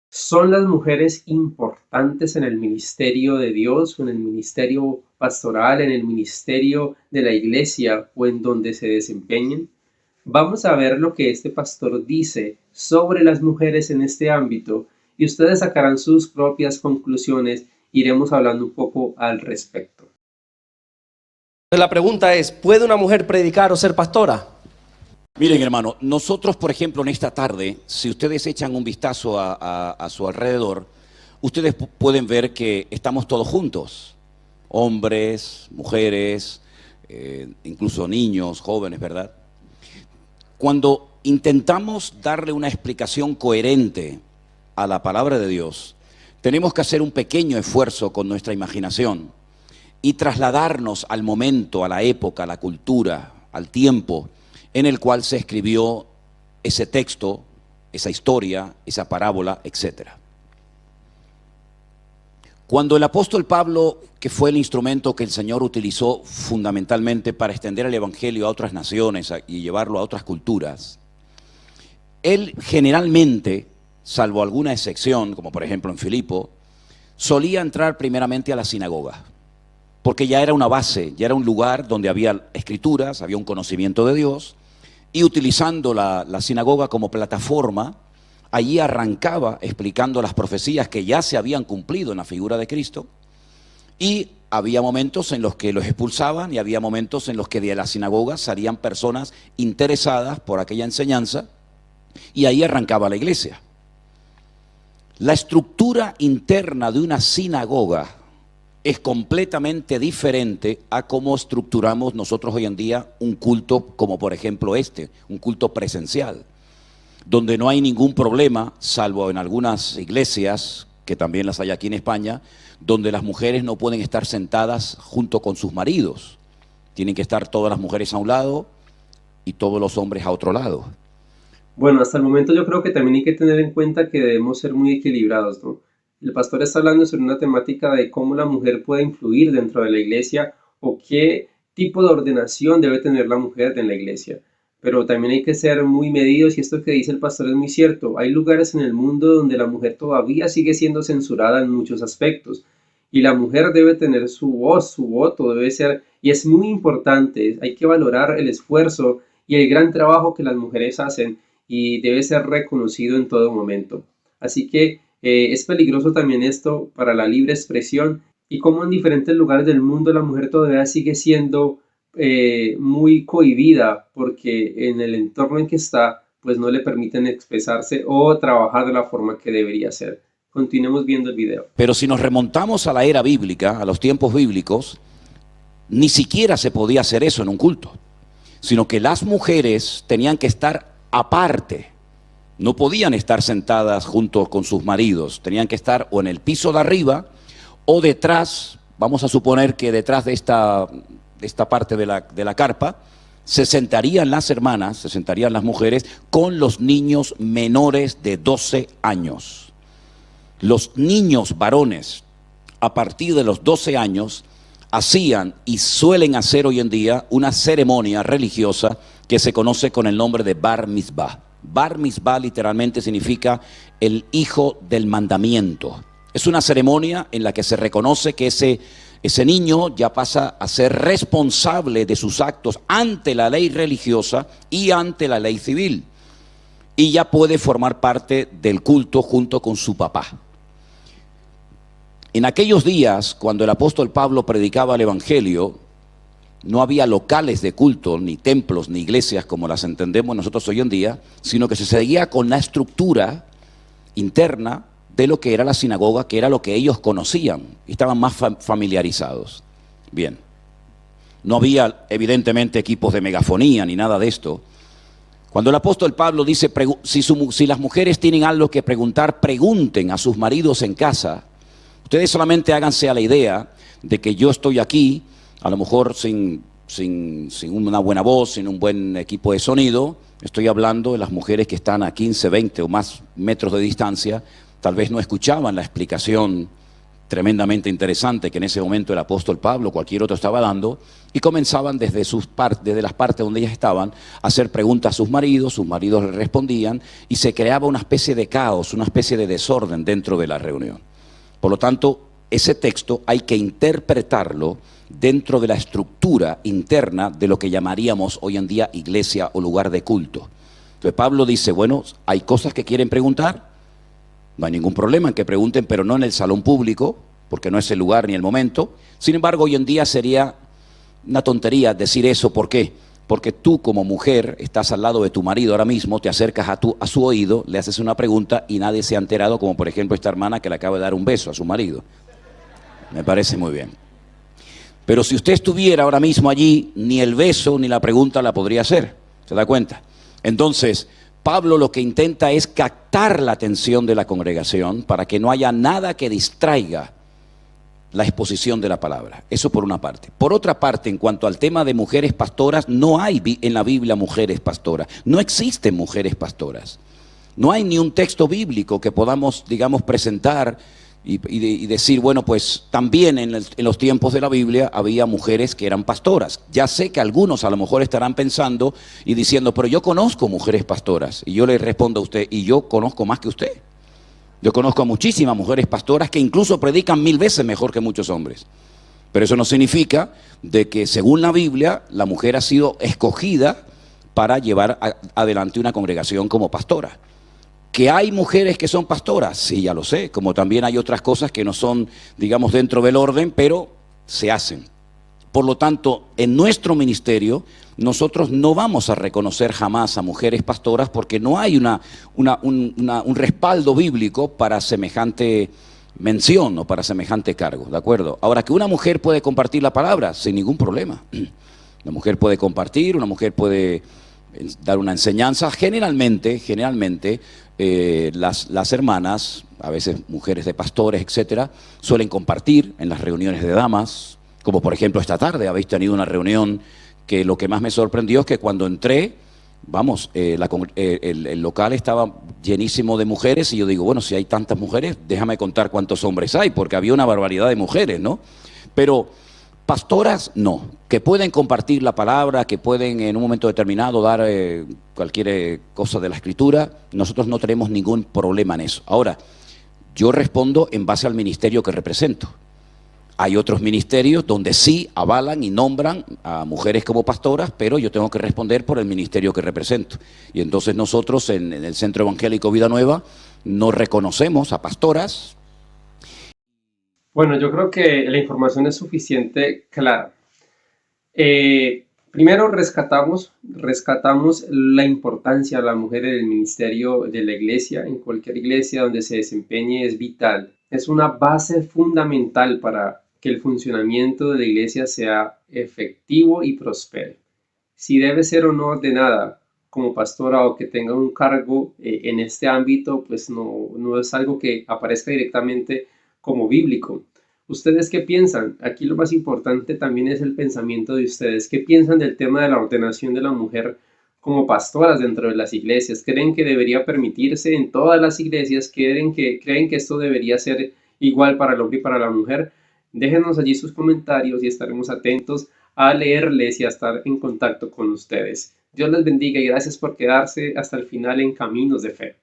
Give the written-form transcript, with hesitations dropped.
¿Son las mujeres importantes en el ministerio de Dios o en el ministerio pastoral, en el ministerio de la iglesia o en donde se desempeñen? Vamos a ver lo que este pastor dice sobre las mujeres en este ámbito y ustedes sacarán sus propias conclusiones. Iremos hablando un poco al respecto. La pregunta es, ¿puede una mujer predicar o ser pastora? Miren, hermano, nosotros, por ejemplo, en esta tarde, si ustedes echan un vistazo a su alrededor, ustedes pueden ver que estamos todos juntos, hombres, mujeres, incluso niños, jóvenes, ¿verdad? Cuando intentamos darle una explicación coherente a la palabra de Dios, tenemos que hacer un pequeño esfuerzo con nuestra imaginación y trasladarnos al momento, a la época, a la cultura, al tiempo en el cual se escribió ese texto, esa historia, esa parábola, etc. Cuando el apóstol Pablo, que fue el instrumento que el Señor utilizó fundamentalmente para extender el evangelio a otras naciones y llevarlo a otras culturas, él generalmente, salvo alguna excepción, como por ejemplo en Filipo, solía entrar primeramente a la sinagoga, porque ya era una base, ya era un lugar donde había escrituras, había un conocimiento de Dios, y utilizando la sinagoga como plataforma, allí arrancaba explicando las profecías que ya se habían cumplido en la figura de Cristo, y había momentos en los que los expulsaban y había momentos en los que de la sinagoga salían personas interesadas por aquella enseñanza, y ahí arrancaba la iglesia. La estructura interna de una sinagoga es completamente diferente a cómo estructuramos nosotros hoy en día un culto como por ejemplo un culto presencial, donde no hay ningún problema, salvo en algunas iglesias, que también las hay aquí en España, donde las mujeres no pueden estar sentadas junto con sus maridos. Tienen que estar todas las mujeres a un lado y todos los hombres a otro lado. Bueno, hasta el momento yo creo que también hay que tener en cuenta que debemos ser muy equilibrados, ¿no? El pastor está hablando sobre una temática de cómo la mujer puede influir dentro de la iglesia o qué tipo de ordenación debe tener la mujer en la iglesia. Pero también hay que ser muy medidos y esto que dice el pastor es muy cierto. Hay lugares en el mundo donde la mujer todavía sigue siendo censurada en muchos aspectos y la mujer debe tener su voz, su voto, debe ser, y es muy importante, hay que valorar el esfuerzo y el gran trabajo que las mujeres hacen y debe ser reconocido en todo momento. Así que es peligroso también esto para la libre expresión y como en diferentes lugares del mundo la mujer todavía sigue siendo muy cohibida porque en el entorno en que está pues no le permiten expresarse o trabajar de la forma que debería ser. Continuemos viendo el video. Pero si nos remontamos a la era bíblica, a los tiempos bíblicos, ni siquiera se podía hacer eso en un culto, sino que las mujeres tenían que estar aparte. No podían estar sentadas junto con sus maridos, tenían que estar o en el piso de arriba o detrás, vamos a suponer que detrás de esta parte de la carpa, se sentarían las hermanas, se sentarían las mujeres con los niños menores de 12 años. Los niños varones a partir de los 12 años hacían y suelen hacer hoy en día una ceremonia religiosa que se conoce con el nombre de Bar Mitzvah. Bar Mitzvah literalmente significa el hijo del mandamiento. Es una ceremonia en la que se reconoce que ese niño ya pasa a ser responsable de sus actos ante la ley religiosa y ante la ley civil. Y ya puede formar parte del culto junto con su papá. En aquellos días, cuando el apóstol Pablo predicaba el evangelio, no había locales de culto, ni templos, ni iglesias como las entendemos nosotros hoy en día, sino que se seguía con la estructura interna de lo que era la sinagoga, que era lo que ellos conocían, y estaban más familiarizados. Bien, no había evidentemente equipos de megafonía ni nada de esto. Cuando el apóstol Pablo dice, si las mujeres tienen algo que preguntar, pregunten a sus maridos en casa. Ustedes solamente háganse a la idea de que yo estoy aquí, a lo mejor sin una buena voz, sin un buen equipo de sonido. Estoy hablando de las mujeres que están a 15, 20 o más metros de distancia, tal vez no escuchaban la explicación tremendamente interesante que en ese momento el apóstol Pablo, cualquier otro, estaba dando, y comenzaban desde las partes donde ellas estaban a hacer preguntas a sus maridos le respondían, y se creaba una especie de caos, una especie de desorden dentro de la reunión. Por lo tanto, ese texto hay que interpretarlo dentro de la estructura interna de lo que llamaríamos hoy en día iglesia o lugar de culto. Entonces Pablo dice, bueno, hay cosas que quieren preguntar, no hay ningún problema en que pregunten, pero no en el salón público, porque no es el lugar ni el momento. Sin embargo, hoy en día sería una tontería decir eso. ¿Por qué? Porque tú como mujer estás al lado de tu marido ahora mismo, te acercas a su oído, le haces una pregunta y nadie se ha enterado, como por ejemplo esta hermana que le acaba de dar un beso a su marido. Me parece muy bien. Pero si usted estuviera ahora mismo allí, ni el beso ni la pregunta la podría hacer. ¿Se da cuenta? Entonces, Pablo lo que intenta es captar la atención de la congregación para que no haya nada que distraiga la exposición de la palabra. Eso por una parte. Por otra parte, en cuanto al tema de mujeres pastoras, no hay en la Biblia mujeres pastoras. No existen mujeres pastoras. No hay ni un texto bíblico que podamos, digamos, presentar y decir, bueno, pues también en los tiempos de la Biblia había mujeres que eran pastoras. Ya sé que algunos a lo mejor estarán pensando y diciendo, pero yo conozco mujeres pastoras. Y yo le respondo a usted, y yo conozco más que usted. Yo conozco a muchísimas mujeres pastoras que incluso predican 1000 veces mejor que muchos hombres. Pero eso no significa de que según la Biblia la mujer ha sido escogida para llevar adelante una congregación como pastora. ¿Que hay mujeres que son pastoras? Sí, ya lo sé, como también hay otras cosas que no son, digamos, dentro del orden, pero se hacen. Por lo tanto, en nuestro ministerio, nosotros no vamos a reconocer jamás a mujeres pastoras porque no hay un respaldo bíblico para semejante mención o para semejante cargo, ¿de acuerdo? Ahora, que una mujer puede compartir la palabra sin ningún problema. Una mujer puede compartir, una mujer puede dar una enseñanza. Generalmente, las hermanas, a veces mujeres de pastores, etcétera, suelen compartir en las reuniones de damas, como por ejemplo esta tarde habéis tenido una reunión que lo que más me sorprendió es que cuando entré, vamos, el local estaba llenísimo de mujeres y yo digo, bueno, si hay tantas mujeres, déjame contar cuántos hombres hay, porque había una barbaridad de mujeres, ¿no? Pero pastoras, no, que pueden compartir la palabra, que pueden en un momento determinado dar cualquier cosa de la escritura, nosotros no tenemos ningún problema en eso. Ahora, yo respondo en base al ministerio que represento. Hay otros ministerios donde sí avalan y nombran a mujeres como pastoras, pero yo tengo que responder por el ministerio que represento. Y entonces nosotros en el Centro Evangélico Vida Nueva no reconocemos a pastoras. Bueno, yo creo que la información es suficiente clara. Primero rescatamos la importancia de la mujer en el ministerio de la iglesia, en cualquier iglesia donde se desempeñe es vital. Es una base fundamental para que el funcionamiento de la iglesia sea efectivo y prospere. Si debe ser o no ordenada como pastora o que tenga un cargo en este ámbito, pues no es algo que aparezca directamente como bíblico. ¿Ustedes qué piensan? Aquí lo más importante también es el pensamiento de ustedes. ¿Qué piensan del tema de la ordenación de la mujer como pastoras dentro de las iglesias? ¿Creen que debería permitirse en todas las iglesias? ¿Creen que esto debería ser igual para el hombre y para la mujer? Déjenos allí sus comentarios y estaremos atentos a leerles y a estar en contacto con ustedes. Dios les bendiga y gracias por quedarse hasta el final en Caminos de Fe.